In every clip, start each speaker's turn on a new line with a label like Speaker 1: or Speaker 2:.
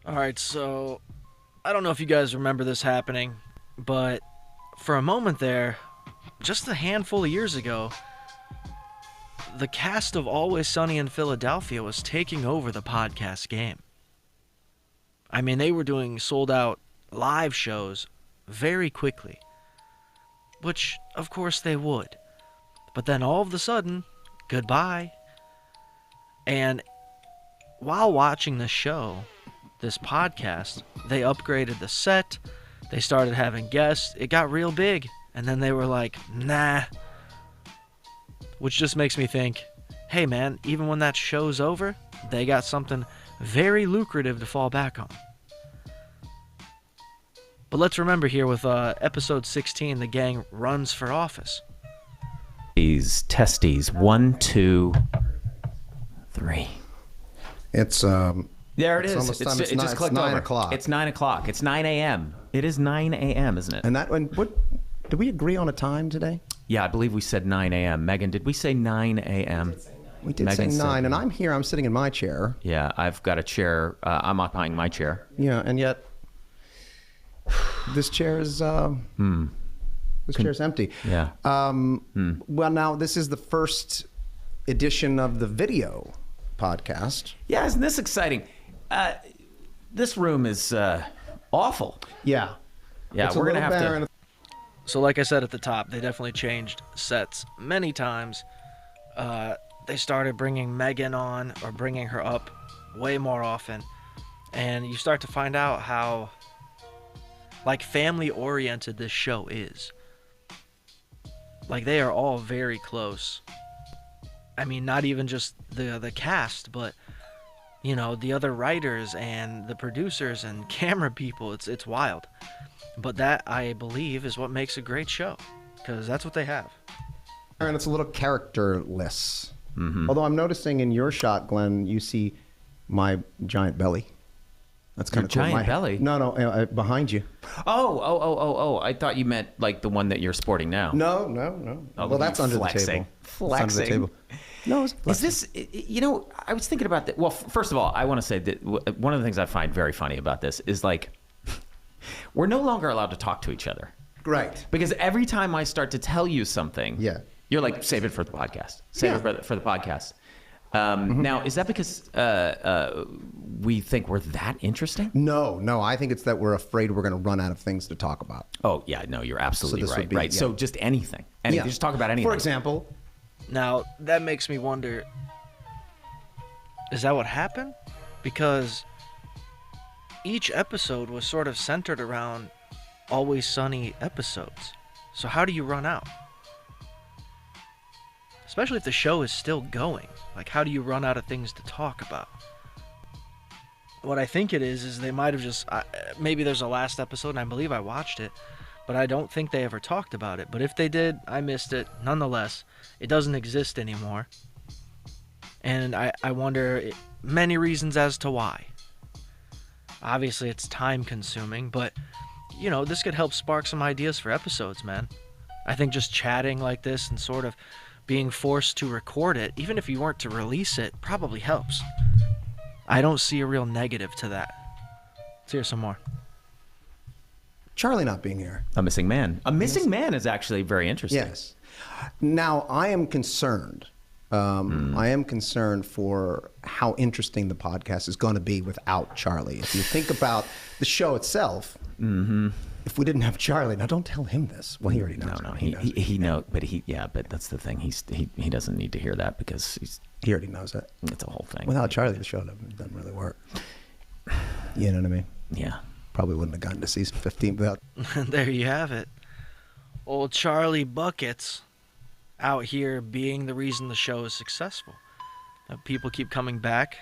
Speaker 1: All right, so I don't know if you guys remember this happening, but for a moment there, just a handful of years ago, the cast of Always Sunny in Philadelphia was taking over the podcast game. I mean, they were doing sold out live shows very quickly, which of course they would. But then all of a sudden, goodbye. And while watching this show, this podcast, they upgraded the set, they started having guests, it got real big, and then they were like, nah. Which just makes me think, hey man, even when that show's over, they got something very lucrative to fall back on. But let's remember here with episode 16, the gang runs for office.
Speaker 2: Testes, 1, 2, 3.
Speaker 3: It's
Speaker 2: There it is.
Speaker 3: almost time.
Speaker 2: It just clicked
Speaker 3: 9
Speaker 2: over.
Speaker 3: o'clock.
Speaker 2: It's 9 o'clock. It's 9 a.m. It is 9 a.m., isn't it?
Speaker 3: And what did we agree on a time today?
Speaker 2: Yeah, I believe we said 9 a.m. Megan, did we say 9 a.m.?
Speaker 3: We did
Speaker 2: Megan
Speaker 3: say
Speaker 2: said
Speaker 3: 9, and I'm here. I'm sitting in my chair.
Speaker 2: Yeah, I've got a chair. I'm occupying my chair.
Speaker 3: Yeah, and yet this chair is chair's empty.
Speaker 2: Yeah.
Speaker 3: Well, now this is the first edition of the video podcast.
Speaker 2: Yeah, isn't this exciting? This room is awful.
Speaker 3: Yeah.
Speaker 2: Yeah,
Speaker 3: It's
Speaker 2: we're going to have to...
Speaker 1: So like I said at the top, they definitely changed sets many times. They started bringing Megan on, or bringing her up way more often. And you start to find out how, like, family-oriented this show is. Like, they are all very close. I mean, not even just the cast, but, you know, the other writers and the producers and camera people. It's wild. But that, I believe, is what makes a great show, because that's what they have.
Speaker 3: And it's a little characterless. Mm-hmm. Although I'm noticing in your shot, Glenn, you see my giant belly. That's kind of cool.
Speaker 2: Giant belly?
Speaker 3: No, behind you.
Speaker 2: Oh. I thought you meant like the one that you're sporting now.
Speaker 3: No.
Speaker 2: Oh,
Speaker 3: Well, that's under
Speaker 2: flexing.
Speaker 3: the table.
Speaker 2: Flexing.
Speaker 3: That's under the table. No, it's flexing.
Speaker 2: Is this, you know, I was thinking about that. Well, first of all, I want to say that one of the things I find very funny about this is, like, we're no longer allowed to talk to each other.
Speaker 3: Right.
Speaker 2: Because every time I start to tell you something,
Speaker 3: Yeah.
Speaker 2: you're like, save it for the podcast. Save it for the podcast. Now, is that because we think we're that interesting?
Speaker 3: No. I think it's that we're afraid we're going to run out of things to talk about.
Speaker 2: Oh, yeah, no, you're absolutely
Speaker 3: So this would
Speaker 2: right.
Speaker 3: be-
Speaker 2: Right.
Speaker 3: yeah.
Speaker 2: So just anything. Just talk about anything.
Speaker 3: For example,
Speaker 1: Now, that makes me wonder, is that what happened? Because each episode was sort of centered around Always Sunny episodes. So how do you run out? Especially if the show is still going. Like, how do you run out of things to talk about? What I think it is they might have just... maybe there's a last episode, and I believe I watched it, but I don't think they ever talked about it. But if they did, I missed it. Nonetheless, it doesn't exist anymore. And I wonder many reasons as to why. Obviously, it's time-consuming, but, you know, this could help spark some ideas for episodes, man. I think just chatting like this and sort of being forced to record it, even if you weren't to release it, probably helps. I don't see a real negative to that. Let's hear some more.
Speaker 3: Charlie not being here.
Speaker 2: A missing man. A missing man is actually very interesting.
Speaker 3: Yes. Now, I am concerned. I am concerned for how interesting the podcast is going to be without Charlie. If you think about the show itself, if we didn't have Charlie, now don't tell him this. Well, he already knows.
Speaker 2: No, he knows, but that's the thing. He doesn't need to hear that because
Speaker 3: he already knows it.
Speaker 2: It's a whole thing.
Speaker 3: Without Charlie, the show doesn't really work. You know what I mean?
Speaker 2: Yeah.
Speaker 3: Probably wouldn't have gotten to season 15 without.
Speaker 1: There you have it. Old Charlie Buckets out here being the reason the show is successful. People keep coming back,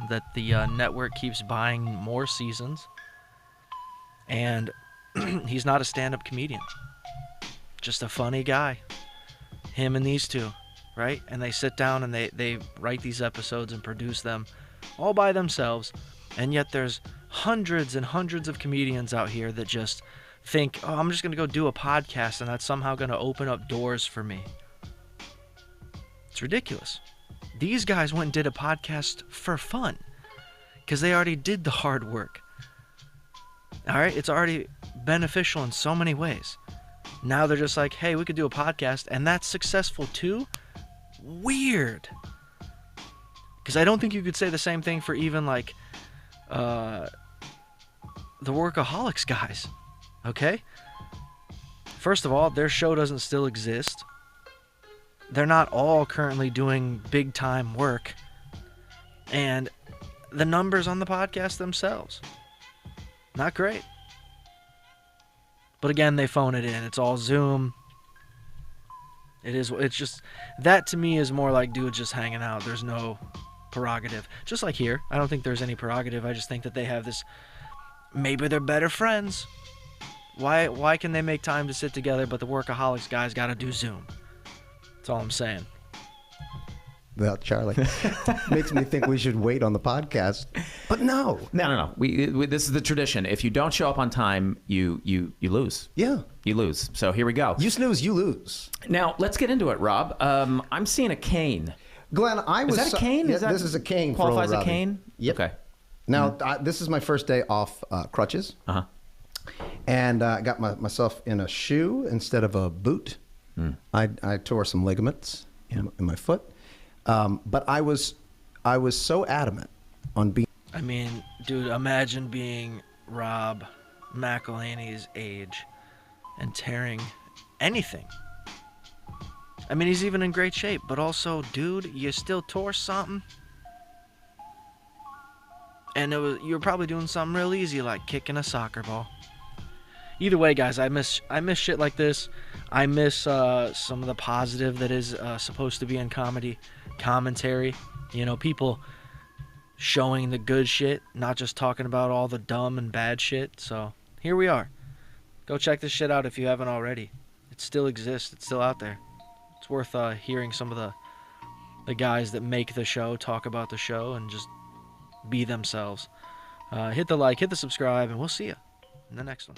Speaker 1: that the network keeps buying more seasons, and he's not a stand-up comedian. Just a funny guy. Him and these two, right? And they sit down and they write these episodes and produce them all by themselves, and yet there's hundreds and hundreds of comedians out here that just think, oh, I'm just going to go do a podcast and that's somehow going to open up doors for me. It's ridiculous. These guys went and did a podcast for fun because they already did the hard work. All right, it's already beneficial in so many ways. Now they're just like, hey, we could do a podcast, and that's successful too? Weird. Because I don't think you could say the same thing for even like the Workaholics guys. Okay? First of all, their show doesn't still exist. They're not all currently doing big time work. And the numbers on the podcast themselves, not great. But again, they phone it in. It's all Zoom. It's just, that to me is more like dudes just hanging out. There's no prerogative. Just like here, I don't think there's any prerogative. I just think that they have this, maybe they're better friends. Why can they make time to sit together, but the Workaholics guys got to do Zoom? That's all I'm saying.
Speaker 3: Well, Charlie, makes me think we should wait on the podcast. But no.
Speaker 2: No. We this is the tradition. If you don't show up on time, you lose.
Speaker 3: Yeah.
Speaker 2: You lose. So here we go.
Speaker 3: You snooze, you lose.
Speaker 2: Now, let's get into it, Rob. I'm seeing a cane.
Speaker 3: Glenn,
Speaker 2: Is that a cane?
Speaker 3: Yeah, this is a cane.
Speaker 2: Qualifies
Speaker 3: for
Speaker 2: a
Speaker 3: Robbie.
Speaker 2: cane?
Speaker 3: Yep.
Speaker 2: Okay.
Speaker 3: Now, this is my first day off crutches.
Speaker 2: Uh-huh.
Speaker 3: And I got myself in a shoe instead of a boot. I tore some ligaments in my foot. But I was so adamant on being.
Speaker 1: I mean, dude, imagine being Rob McElhaney's age and tearing anything. I mean, he's even in great shape, but also, dude, you still tore something. And you were probably doing something real easy, like kicking a soccer ball. Either way, guys, I miss shit like this. I miss some of the positive that is supposed to be in commentary. You know, people showing the good shit, not just talking about all the dumb and bad shit. So here we are. Go check this shit out if you haven't already. It still exists. It's still out there. It's worth hearing some of the guys that make the show talk about the show and just be themselves. Hit the like, hit the subscribe, and we'll see you in the next one.